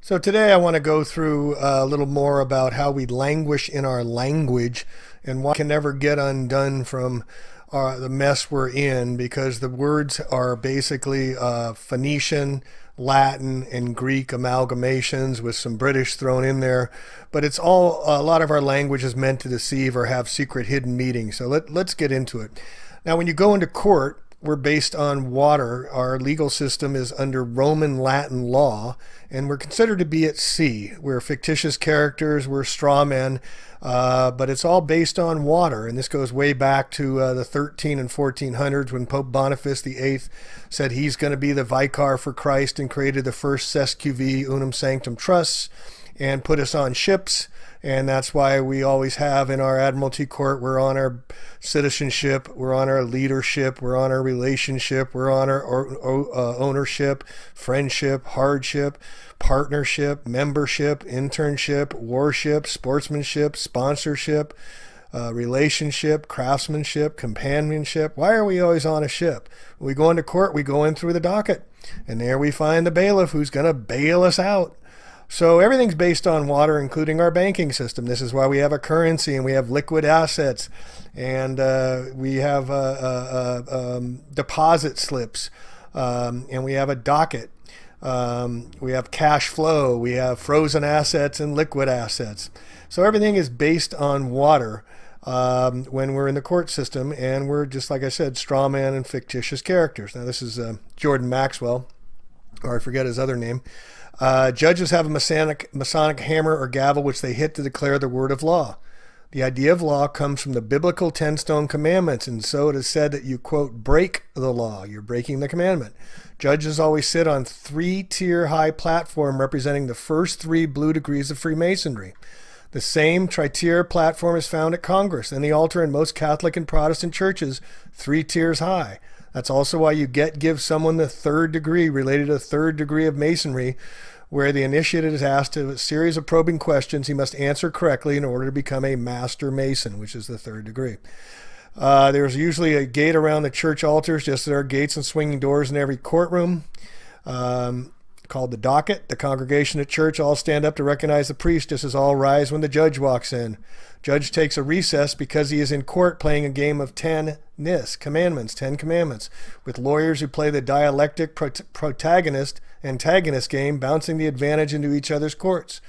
So today I want to go through a little more about how we languish in our language and why we can never get undone from the mess we're in, because the words are basically Phoenician, Latin, and Greek amalgamations with some British thrown in there. But it's all, a lot of our language is meant to deceive or have secret hidden meanings. So let's get into it. Now, when you go into court, we're based on water. Our legal system is under Roman Latin law, and we're considered to be at sea. We're fictitious characters, we're straw men, but it's all based on water. And this goes way back to the 13 and 1400s when Pope Boniface VIII said he's going to be the vicar for Christ and created the first SQV Unum Sanctum Trusts and put us on ships. And that's why we always have in our Admiralty Court, we're on our citizenship, we're on our leadership, we're on our relationship, we're on our ownership, friendship, hardship, partnership, membership, internship, warship, sportsmanship, sponsorship, relationship, craftsmanship, companionship. Why are we always on a ship? When we go into court, we go in through the docket, and there we find the bailiff who's going to bail us out. So everything's based on water, including our banking system. This is why we have a currency and we have liquid assets, and we have deposit slips, and we have a docket. We have cash flow. We have frozen assets and liquid assets. So everything is based on water when we're in the court system, and we're, just like I said, straw man and fictitious characters. Now, this is Jordan Maxwell, or I forget his other name. Judges have a Masonic hammer or gavel which they hit to declare the word of law. The idea of law comes from the biblical 10 stone commandments, and so it is said that you, quote, break the law. You're breaking the commandment. Judges always sit on 3-tier high platform representing the first 3 blue degrees of Freemasonry. The same tri-tier platform is found at Congress and the altar in most Catholic and Protestant churches, 3 tiers high. That's also why you give someone the 3rd degree related to the 3rd degree of Masonry, where the initiate is asked a series of probing questions he must answer correctly in order to become a Master Mason, which is the 3rd degree. There's usually a gate around the church altars, just as there are gates and swinging doors in every courtroom, called the docket. The congregation at church all stand up to recognize the priest, just as all rise when the judge walks in. Judge takes a recess because he is in court playing a game of 10 commandments, with lawyers who play the dialectic protagonist-antagonist game, bouncing the advantage into each other's courts.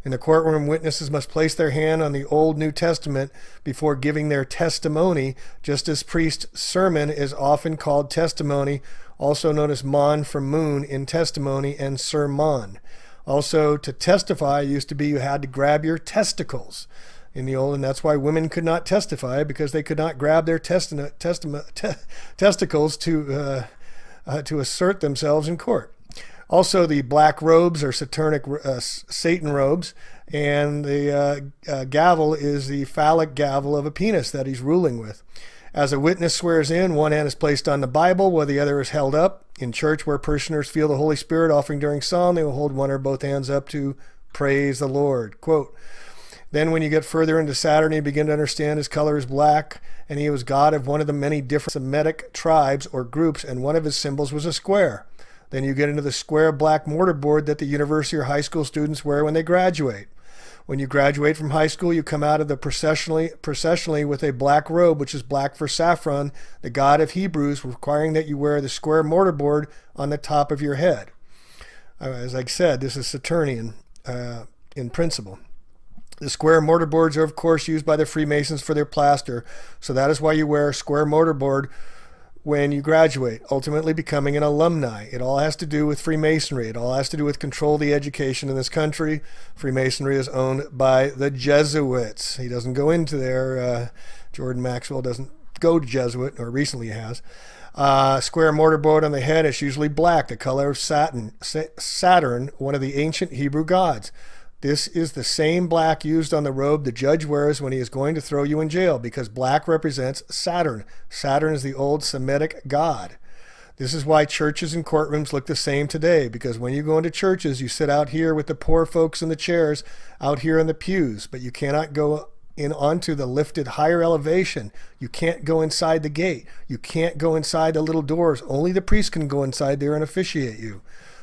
In the courtroom, witnesses must place their hand on the Old New Testament before giving their testimony, just as priest's sermon is often called testimony, also known as mon from moon in testimony and sermon. Also, to testify used to be you had to grab your testicles in the old, and that's why women could not testify, because they could not grab their testicles to assert themselves in court. Also, the black robes are Satan robes, and the gavel is the phallic gavel of a penis that he's ruling with. As a witness swears in, one hand is placed on the Bible while the other is held up. In church, where parishioners feel the Holy Spirit offering during psalm, they will hold one or both hands up to praise the Lord. Quote, then when you get further into Saturn, you begin to understand his color is black, and he was god of one of the many different Semitic tribes or groups, and one of his symbols was a square. Then you get into the square black mortarboard that the university or high school students wear when they graduate. When you graduate from high school, you come out of the processionally with a black robe, which is black for Saffron, the god of Hebrews, requiring that you wear the square mortarboard on the top of your head. As I said, this is Saturnian in principle. The square mortarboards are, of course, used by the Freemasons for their plaster, so that is why you wear a square mortarboard when you graduate, ultimately becoming an alumni. It all has to do with Freemasonry. It all has to do with control of the education in this country. Freemasonry is owned by the Jesuits. He doesn't go into there. Jordan Maxwell doesn't go to Jesuit, or recently has. Square mortarboard on the head is usually black, the color of Saturn, one of the ancient Hebrew gods. This is the same black used on the robe the judge wears when he is going to throw you in jail, because black represents Saturn. Saturn is the old Semitic god. This is why churches and courtrooms look the same today, because when you go into churches, you sit out here with the poor folks in the chairs out here in the pews, but you cannot go in onto the lifted higher elevation. You can't go inside the gate. You can't go inside the little doors. Only the priest can go inside there and officiate you.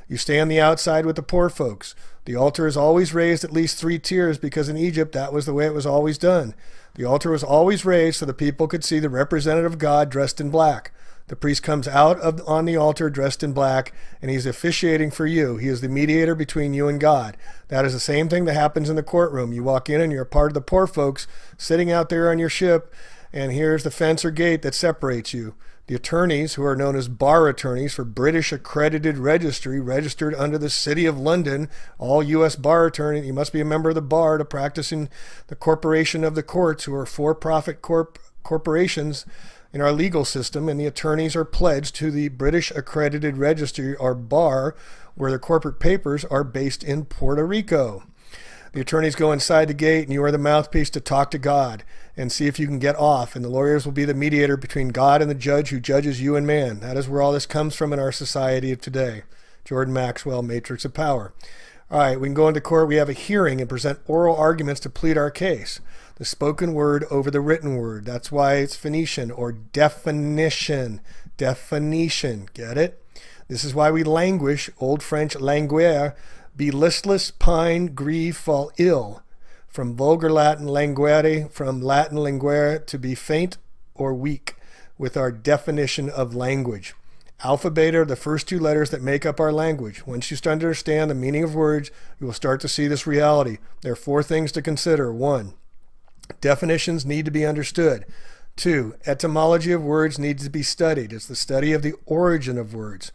You stay on the outside with the poor folks. The altar is always raised at least 3 tiers because in Egypt that was the way it was always done. The altar was always raised so the people could see the representative of God dressed in black. The priest comes out on the altar dressed in black, and he's officiating for you. He is the mediator between you and God. That is the same thing that happens in the courtroom. You walk in and you're a part of the poor folks sitting out there on your ship, and here's the fence or gate that separates you. The attorneys, who are known as bar attorneys for British Accredited Registry, registered under the City of London, all U.S. bar attorneys, you must be a member of the bar to practice in the corporation of the courts, who are for-profit corporations in our legal system, and the attorneys are pledged to the British Accredited Registry, or bar, where their corporate papers are based in Puerto Rico. The attorneys go inside the gate, and you are the mouthpiece to talk to God and see if you can get off. And the lawyers will be the mediator between God and the judge who judges you and man. That is where all this comes from in our society of today. Jordan Maxwell, Matrix of Power. All right, we can go into court. We have a hearing and present oral arguments to plead our case. The spoken word over the written word. That's why it's Phoenician, or definition. Definition. Get it? This is why we languish, Old French languere, be listless, pine, grieve, fall ill. From vulgar Latin languere, from Latin linguere, to be faint or weak, with our definition of language. Alpha, beta are the first 2 letters that make up our language. Once you start to understand the meaning of words, you will start to see this reality. There are 4 things to consider. 1, definitions need to be understood. 2, etymology of words needs to be studied. It's the study of the origin of words.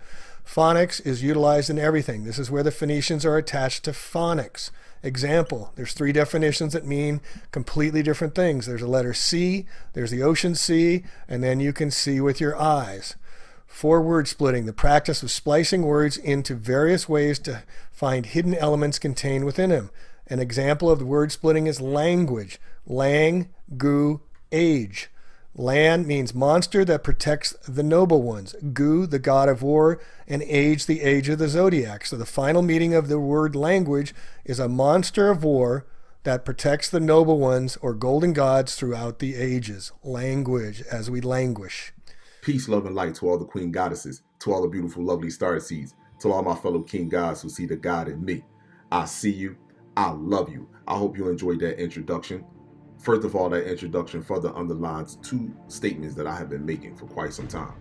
Phonics is utilized in everything. This is where the Phoenicians are attached to phonics. Example, there's 3 definitions that mean completely different things. There's a letter C, there's the ocean C, and then you can see with your eyes. 4, word splitting, the practice of splicing words into various ways to find hidden elements contained within them. An example of the word splitting is language. Lang, gu, age. Lan means monster that protects the noble ones. Gu, the god of war, and age, the age of the zodiac. So the final meaning of the word language is a monster of war that protects the noble ones, or golden gods, throughout the ages. Language, as we languish. Peace, love, and light to all the queen goddesses, to all the beautiful, lovely star seeds, to all my fellow king gods who see the God in me. I see you. I love you. I hope you enjoyed that introduction. First of all, that introduction further underlines 2 statements that I have been making for quite some time.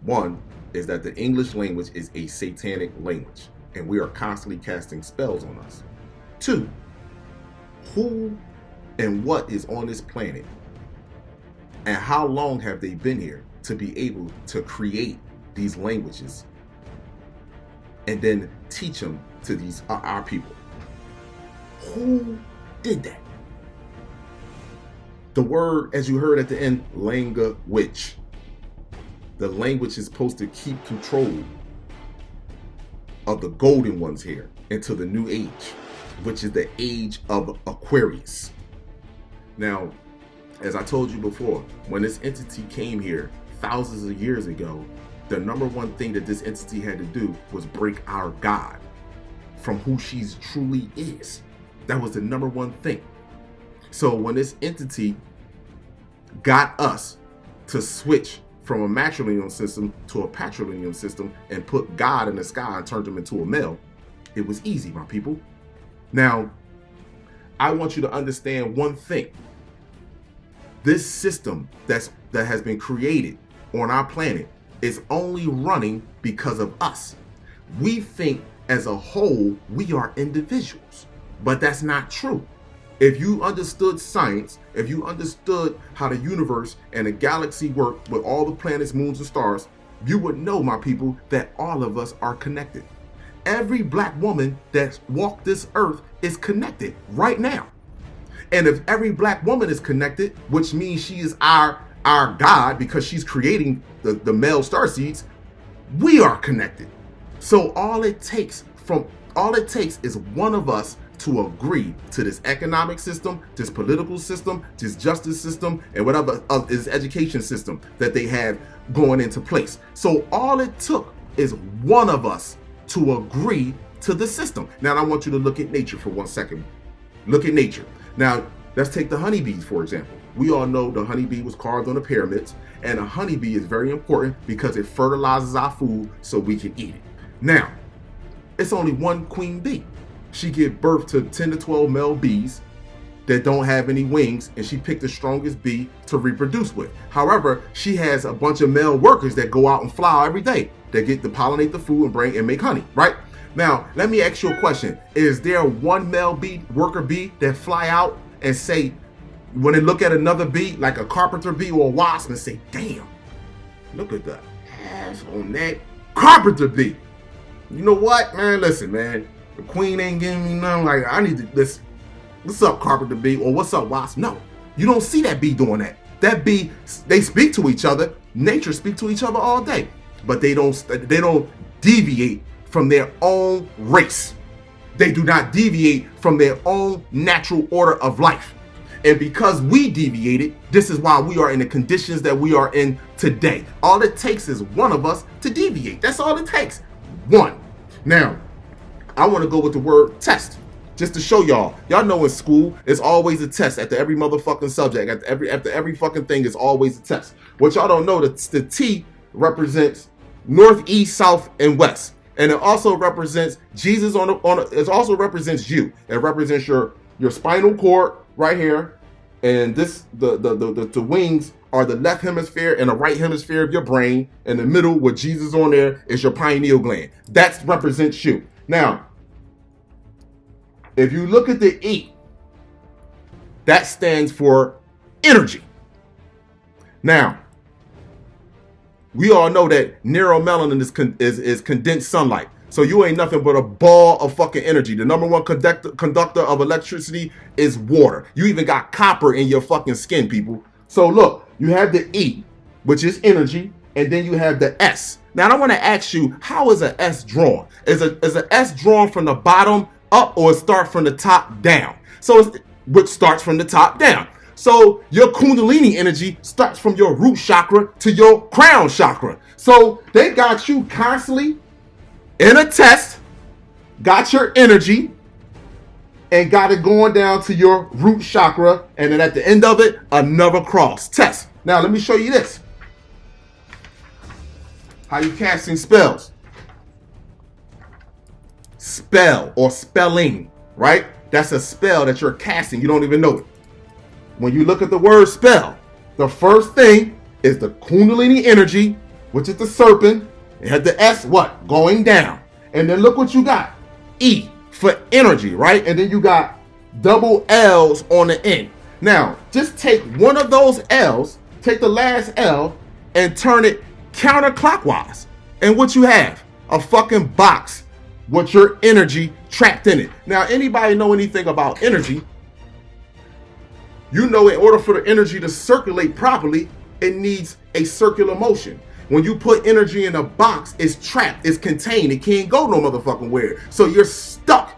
One is that the English language is a satanic language, and we are constantly casting spells on us. 2, who and what is on this planet, and how long have they been here to be able to create these languages and then teach them to these our people? Who did that? The word, as you heard at the end, language. The language is supposed to keep control of the golden ones here into the new age, which is the age of Aquarius. Now, as I told you before, when this entity came here thousands of years ago, the number one thing that this entity had to do was break our God from who she truly is. That was the number one thing. So when this entity got us to switch from a matrilineal system to a patrilineal system and put God in the sky and turned him into a male, it was easy, my people. Now, I want you to understand one thing. This system that has been created on our planet is only running because of us. We think as a whole we are individuals, but that's not true. If you understood science, if you understood how the universe and the galaxy work with all the planets, moons, and stars, you would know, my people, that all of us are connected. Every black woman that walked this earth is connected right now. And if every black woman is connected, which means she is our God because she's creating the male starseeds, we are connected. So all it takes is one of us to agree to this economic system, this political system, this justice system, and whatever is education system that they have going into place. So all it took is one of us to agree to the system. Now I want you to look at nature for 1 second. Look at nature. Now let's take the honeybees, for example. We all know the honeybee was carved on the pyramids, and a honeybee is very important because it fertilizes our food so we can eat it. Now, it's only one queen bee. She give birth to 10 to 12 male bees that don't have any wings, and she picked the strongest bee to reproduce with. However, she has a bunch of male workers that go out and fly every day that get to pollinate the food and bring and make honey, right? Now, let me ask you a question. Is there one male bee, worker bee, that fly out and say, when they look at another bee, like a carpenter bee or a wasp, and say, damn, look at the ass on that carpenter bee. You know what, man? Listen, man. The queen ain't giving me nothing. Like, I need to listen. What's up, carpenter bee? Or what's up, wasp? No, you don't see that bee doing that. That bee, they speak to each other. Nature speak to each other all day, but they don't deviate from their own race. They do not deviate from their own natural order of life. And because we deviated, this is why we are in the conditions that we are in today. All it takes is one of us to deviate. That's all it takes. One. Now, I want to go with the word test. Just to show y'all. Y'all know in school, it's always a test after every motherfucking subject. After every fucking thing is always a test. What y'all don't know, the T represents north, east, south, and west. And it also represents Jesus it also represents you. It represents your spinal cord right here. And this the wings are the left hemisphere and the right hemisphere of your brain. In the middle with Jesus on there is your pineal gland. That represents you. Now, if you look at the E, that stands for energy. Now, we all know that neuromelanin is condensed sunlight. So you ain't nothing but a ball of fucking energy. The number one conductor of electricity is water. You even got copper in your fucking skin, people. So look, you have the E, which is energy, and then you have the S. Now I want to ask you, how is an S drawn? Is an S drawn from the bottom up, or it start from the top down? So which starts from the top down. So your Kundalini energy starts from your root chakra to your crown chakra. So they got you constantly in a test, got your energy, and got it going down to your root chakra, and then at the end of it, another cross test. Now let me show you this. How you casting spells. Spell or spelling, right? That's a spell that you're casting. You don't even know it. When you look at the word spell, the first thing is the Kundalini energy, which is the serpent. It had the S, what? Going down. And then look what you got. E for energy, right? And then you got double L's on the end. Now, just take one of those L's, take the last L, and turn it counterclockwise. And what you have? A fucking box with your energy trapped in it. Now, anybody know anything about energy? You know, in order for the energy to circulate properly, it needs a circular motion. When you put energy in a box, it's trapped, it's contained, it can't go no motherfucking where. So you're stuck.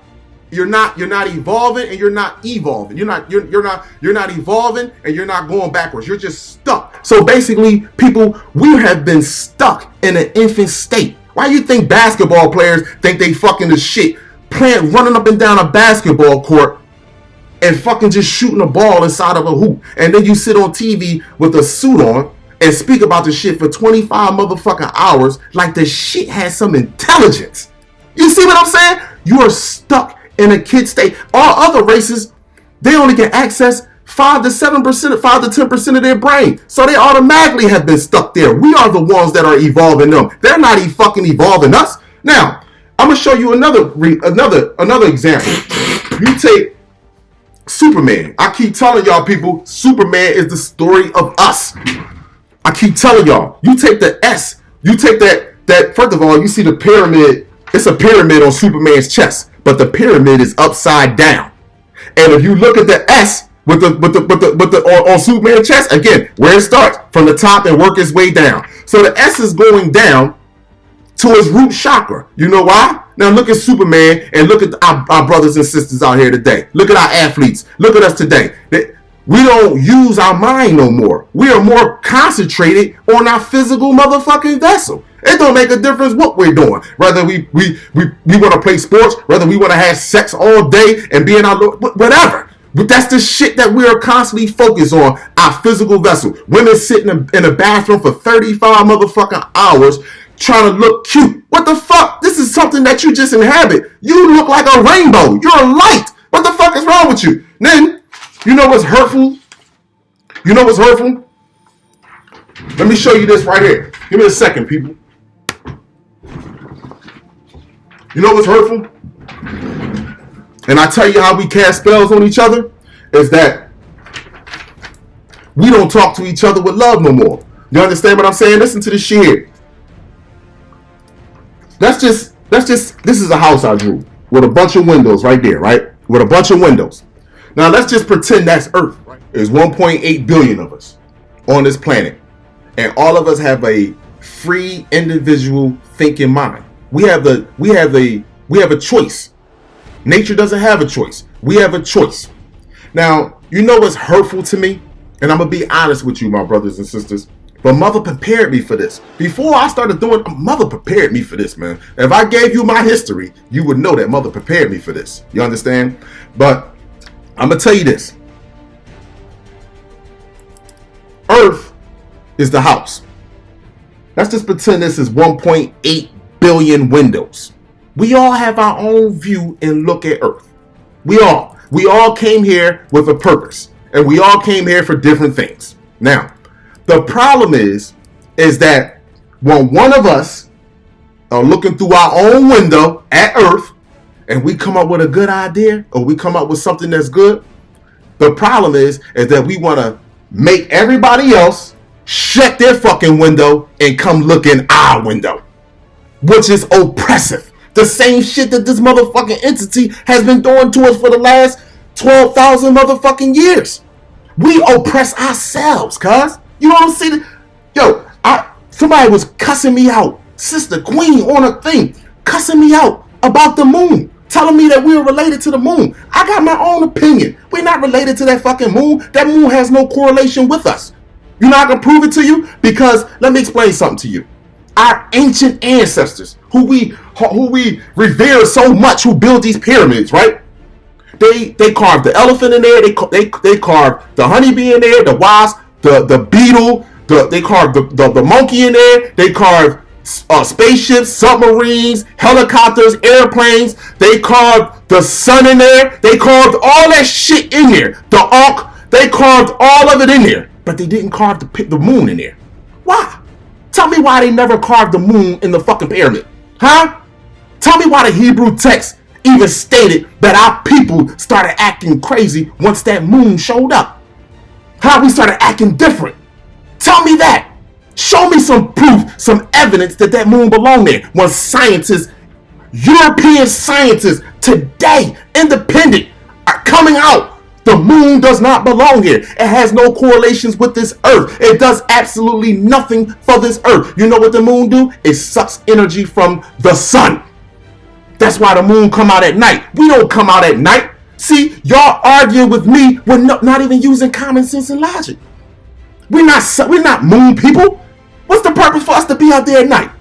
You're not evolving and you're not evolving. You're not evolving and you're not going backwards. You're just stuck. So basically, people, we have been stuck in an infant state. Why do you think basketball players think they fucking the shit? Running up and down a basketball court and fucking just shooting a ball inside of a hoop. And then you sit on TV with a suit on and speak about the shit for 25 motherfucking hours like the shit has some intelligence. You see what I'm saying? You are stuck in a kid state. All other races, they only can access 5 to 7%, 5 to 10% of their brain. So they automatically have been stuck there. We are the ones that are evolving them. They're not fucking evolving us. Now, I'm gonna show you another example. You take Superman. I keep telling y'all people, Superman is the story of us. I keep telling y'all, you take the S, you take that first of all, you see the pyramid, it's a pyramid on Superman's chest, but the pyramid is upside down. And if you look at the S with the on Superman's chest, again, where it starts from the top and work its way down. So the S is going down to his root chakra. You know why? Now look at Superman and look at our brothers and sisters out here today. Look at our athletes. Look at us today. We don't use our mind no more. We are more concentrated on our physical motherfucking vessel. It don't make a difference what we're doing. Whether we want to play sports, whether we want to have sex all day and be in our whatever. But that's the shit that we are constantly focused on, our physical vessel. Women sitting in a bathroom for 35 motherfucking hours trying to look cute. What the fuck? This is something that you just inhabit. You look like a rainbow. You're a light. What the fuck is wrong with you? Then, you know what's hurtful? You know what's hurtful? Let me show you this right here. Give me a second, people. You know what's hurtful? And I tell you how we cast spells on each other is that we don't talk to each other with love no more. You understand what I'm saying? Listen to this shit. This is a house I drew with a bunch of windows right there, right? With a bunch of windows. Now let's just pretend that's Earth. There's 1.8 billion of us on this planet. And all of us have a free individual thinking mind. We have a choice. Nature doesn't have a choice. We have a choice. Now, you know what's hurtful to me? And I'm going to be honest with you, my brothers and sisters. But mother prepared me for this. Before I started doing, mother prepared me for this, man. If I gave you my history, you would know that mother prepared me for this. You understand? But I'm going to tell you this. Earth is the house. Let's just pretend this is 1.8 billion windows. We all have our own view and look at Earth. We all came here with a purpose. And we all came here for different things. Now, the problem is that when one of us are looking through our own window at Earth and we come up with a good idea or we come up with something that's good, the problem is that we want to make everybody else shut their fucking window and come look in our window, which is oppressive. The same shit that this motherfucking entity has been doing to us for the last 12,000 motherfucking years. We oppress ourselves, cuz. You know what I'm saying? Yo, somebody was cussing me out. Sister Queen on a thing, cussing me out about the moon. Telling me that we're related to the moon. I got my own opinion. We're not related to that fucking moon. That moon has no correlation with us. You know I can prove it to you? Because let me explain something to you. Our ancient ancestors, who we revere so much, who built these pyramids, right? They carved the elephant in there. They carved the honeybee in there, the wasp, the beetle. They carved the monkey in there. They carved spaceships, submarines, helicopters, airplanes. They carved the sun in there. They carved all that shit in there. The ark. They carved all of it in there. But they didn't carve the moon in there. Why? Tell me why they never carved the moon in the fucking pyramid. Huh? Tell me why the Hebrew text even stated that our people started acting crazy once that moon showed up. How we started acting different. Tell me that. Show me some proof, some evidence that moon belonged there. When scientists, European scientists today, independent, are coming out. The moon does not belong here. It has no correlations with this earth. It does absolutely nothing for this earth. You know what the moon do? It sucks energy from the sun. That's why the moon come out at night. We don't come out at night. See, y'all arguing with me. We're not even using common sense and logic. We're not moon people. What's the purpose for us to be out there at night?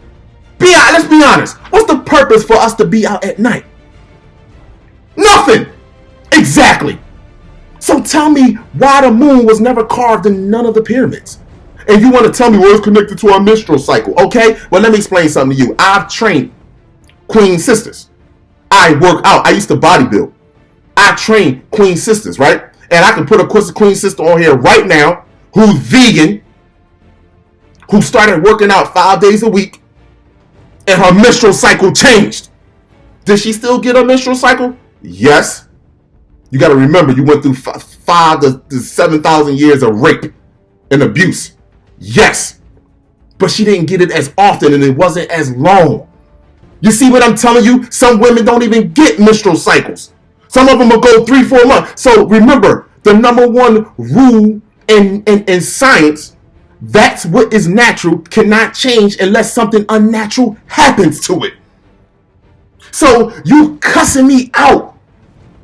Let's be honest. What's the purpose for us to be out at night? Nothing. Exactly. So tell me why the moon was never carved in none of the pyramids. And you want to tell me where it's connected to our menstrual cycle. Okay, well, let me explain something to you. I've trained queen sisters. I work out. I used to bodybuild. I train queen sisters, right? And I can put a queen sister on here right now who's vegan, who started working out 5 days a week, and her menstrual cycle changed. Does she still get a menstrual cycle? Yes. You got to remember, you went through 5,000 to 7,000 years of rape and abuse. Yes. But she didn't get it as often, and it wasn't as long. You see what I'm telling you? Some women don't even get menstrual cycles. Some of them will go 3-4 months. So remember, the number one rule in science, that's what is natural, cannot change unless something unnatural happens to it. So you cussing me out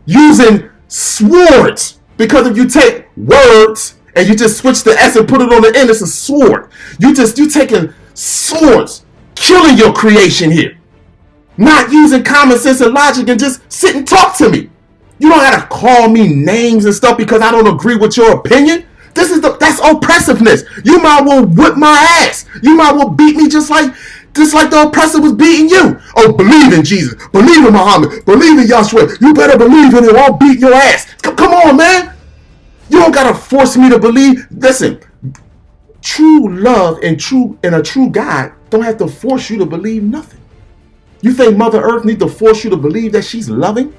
using swords, because if you take words and you just switch the S and put it on the end, it's a sword. You taking swords, killing your creation here. Not using common sense and logic and just sit and talk to me. You don't have to call me names and stuff because I don't agree with your opinion. That's oppressiveness. You might well whip my ass. You might well beat me just like Just like the oppressor was beating you. Oh, believe in Jesus. Believe in Muhammad. Believe in Yahshua. You better believe in it or I'll beat your ass. Come on, man. You don't got to force me to believe. Listen, true love and a true God don't have to force you to believe nothing. You think Mother Earth needs to force you to believe that she's loving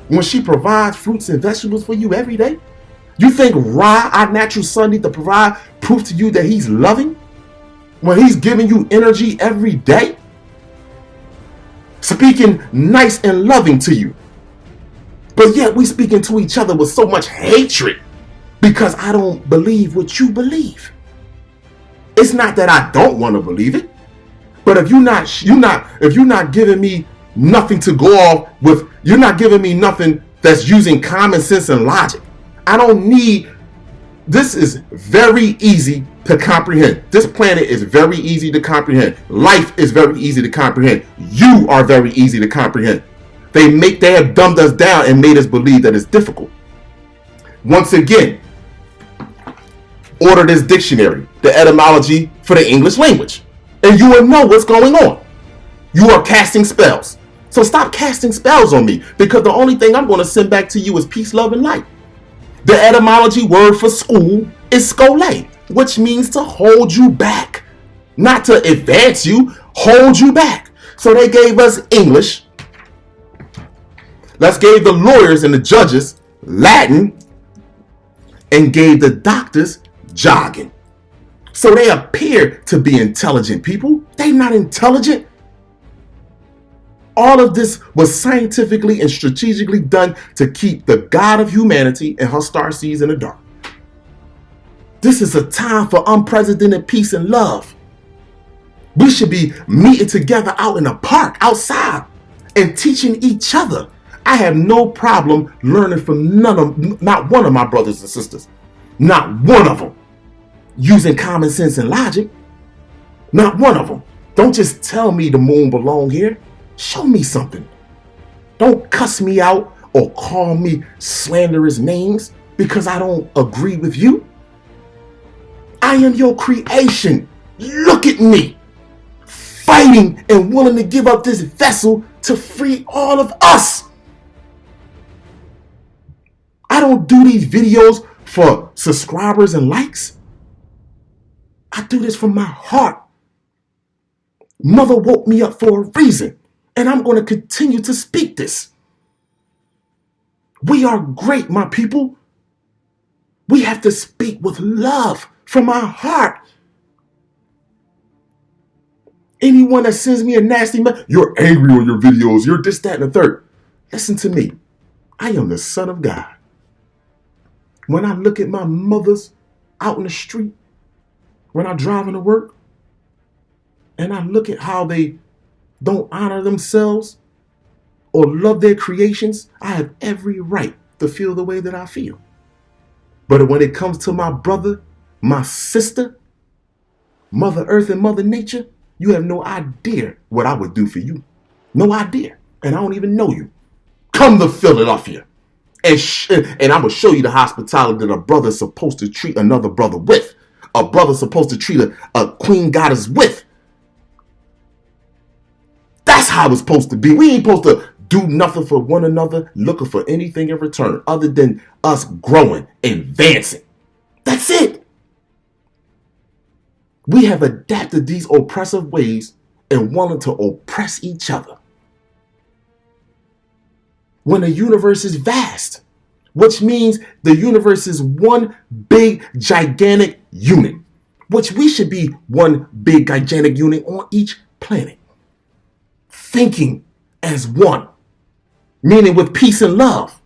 when she provides fruits and vegetables for you every day? You think Ra, our natural son, needs to provide proof to you that he's loving when he's giving you energy every day? Speaking nice and loving to you. But yet we speaking to each other with so much hatred because I don't believe what you believe. It's not that I don't want to believe it, but if you're not giving me nothing to go off with, you're not giving me nothing that's using common sense and logic. I don't need. This is very easy to comprehend. This planet is very easy to comprehend. Life is very easy to comprehend. You are very easy to comprehend. They have dumbed us down and made us believe that it's difficult. Once again, order this dictionary, the etymology for the English language, and you will know what's going on. You are casting spells. So stop casting spells on me, because the only thing I'm going to send back to you is peace, love, and light. The etymology word for school is skole, which means to hold you back, not to advance you, hold you back. So they gave us English. Let's gave the lawyers and the judges Latin and gave the doctors jargon. So they appear to be intelligent people. They're not intelligent. All of this was scientifically and strategically done to keep the God of humanity and her starseeds in the dark. This is a time for unprecedented peace and love. We should be meeting together out in the park, outside, and teaching each other. I have no problem learning from not one of my brothers and sisters. Not one of them. Using common sense and logic. Not one of them. Don't just tell me the moon belongs here. Show me something. Don't cuss me out or call me slanderous names because I don't agree with you. I am your creation. Look at me. Fighting and willing to give up this vessel to free all of us. I don't do these videos for subscribers and likes. I do this from my heart. Mother woke me up for a reason, and I'm going to continue to speak this. We are great, my people. We have to speak with love from our heart. Anyone that sends me a nasty message, you're angry on your videos, you're this, that, and the third. Listen to me. I am the Son of God. When I look at my mothers out in the street, when I drive into work, and I look at how they don't honor themselves or love their creations, I have every right to feel the way that I feel. But when it comes to my brother, my sister, Mother Earth and Mother Nature, you have no idea what I would do for you. No idea. And I don't even know you. Come to Philadelphia. And I'm going to show you the hospitality that a brother's supposed to treat another brother with. A brother's supposed to treat a queen goddess with. That's how it's supposed to be. We ain't supposed to do nothing for one another, looking for anything in return other than us growing, advancing. That's it. We have adapted these oppressive ways and wanted to oppress each other. When the universe is vast, which means the universe is one big, gigantic unit, which we should be one big, gigantic unit on each planet. Thinking as one, meaning with peace and love.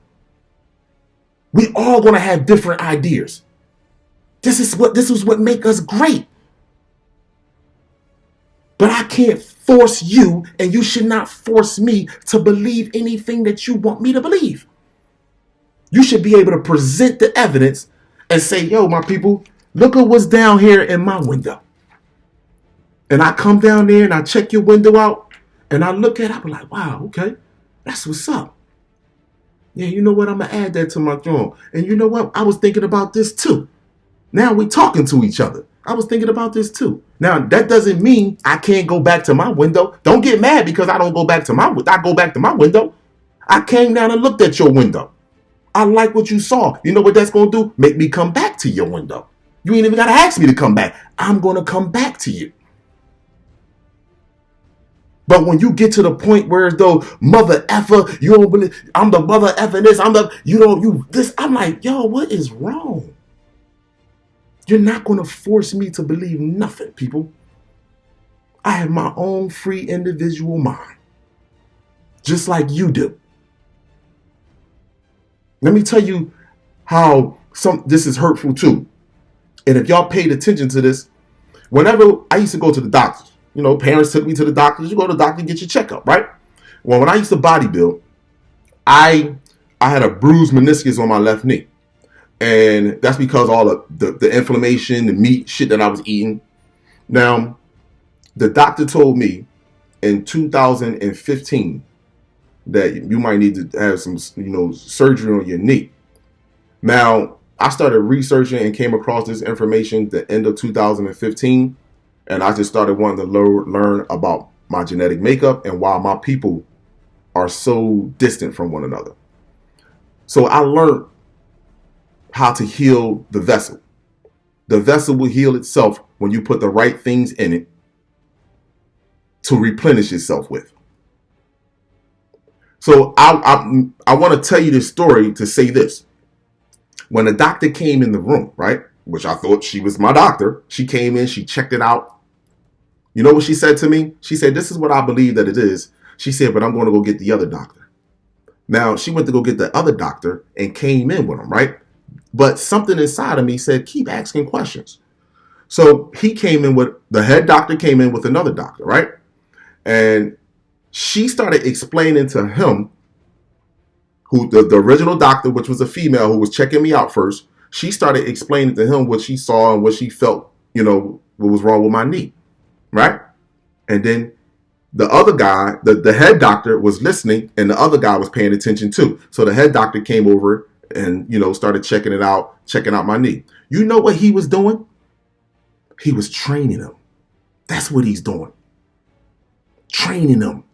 We all going to have different ideas. This is what make us great. But I can't force you, and you should not force me to believe anything that you want me to believe. You should be able to present the evidence and say, yo, my people, look at what's down here in my window. And I come down there and I check your window out and I look at it, I'm like, wow, okay, that's what's up. Yeah, you know what? I'm going to add that to my drawing. And you know what? I was thinking about this too. Now we're talking to each other. I was thinking about this too. Now, that doesn't mean I can't go back to my window. Don't get mad because I go back to my window. I came down and looked at your window. I like what you saw. You know what that's going to do? Make me come back to your window. You ain't even got to ask me to come back. I'm going to come back to you. But when you get to the point where as though mother effer, you don't believe, I'm the mother effer this, I'm like, yo, what is wrong? You're not going to force me to believe nothing, people. I have my own free individual mind. Just like you do. Let me tell you how this is hurtful too. And if y'all paid attention to this, whenever I used to go to the doctors, you know, parents took me to the doctors. You go to the doctor and get your checkup, right? Well, when I used to bodybuild, I had a bruised meniscus on my left knee. And that's because all of the inflammation, the meat, shit that I was eating. Now, the doctor told me in 2015 that you might need to have some, surgery on your knee. Now, I started researching and came across this information the end of 2015. And I just started wanting to learn about my genetic makeup and why my people are so distant from one another. So I learned how to heal the vessel. The vessel will heal itself when you put the right things in it to replenish itself with. So I want to tell you this story to say this. When the doctor came in the room, right, which I thought she was my doctor, she came in, she checked it out. You know what she said to me? She said, this is what I believe that it is. She said, but I'm going to go get the other doctor. Now, she went to go get the other doctor and came in with him, right? But something inside of me said, keep asking questions. So the head doctor came in with another doctor, right? And she started explaining to him, who the original doctor, which was a female who was checking me out first, she started explaining to him what she saw and what she felt, what was wrong with my knee. Right? And then the other guy, the head doctor was listening and the other guy was paying attention too. So the head doctor came over and, started checking out my knee. You know what he was doing? He was training him. That's what he's doing. Training him.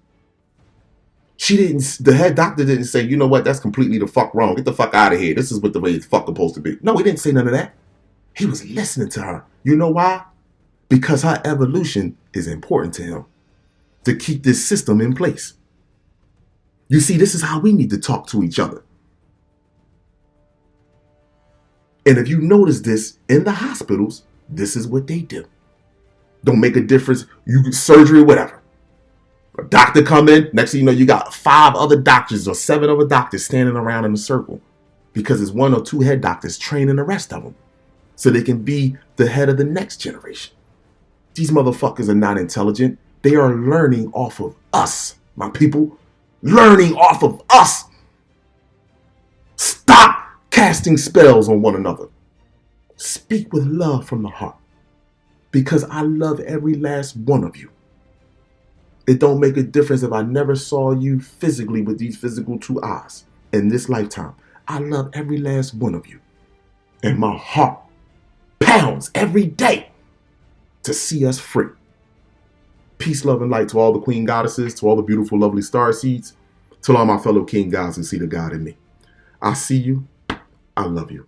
The head doctor didn't say, you know what, that's completely the fuck wrong. Get the fuck out of here. This is what the way it's fuck supposed to be. No, he didn't say none of that. He was listening to her. You know why? Because her evolution is important to him to keep this system in place. You see, this is how we need to talk to each other. And if you notice this in the hospitals, this is what they do. Don't make a difference. You surgery, whatever. A doctor come in, next thing you know, you got 5 other doctors or 7 other doctors standing around in a circle because it's 1 or 2 head doctors training the rest of them so they can be the head of the next generation. These motherfuckers are not intelligent. They are learning off of us, my people. Learning off of us. Stop casting spells on one another. Speak with love from the heart. Because I love every last one of you. It don't make a difference if I never saw you physically with these physical 2 eyes in this lifetime. I love every last one of you. And my heart pounds every day to see us free. Peace, love, and light to all the queen goddesses, to all the beautiful, lovely star seeds, to all my fellow king gods who see the God in me. I see you. I love you.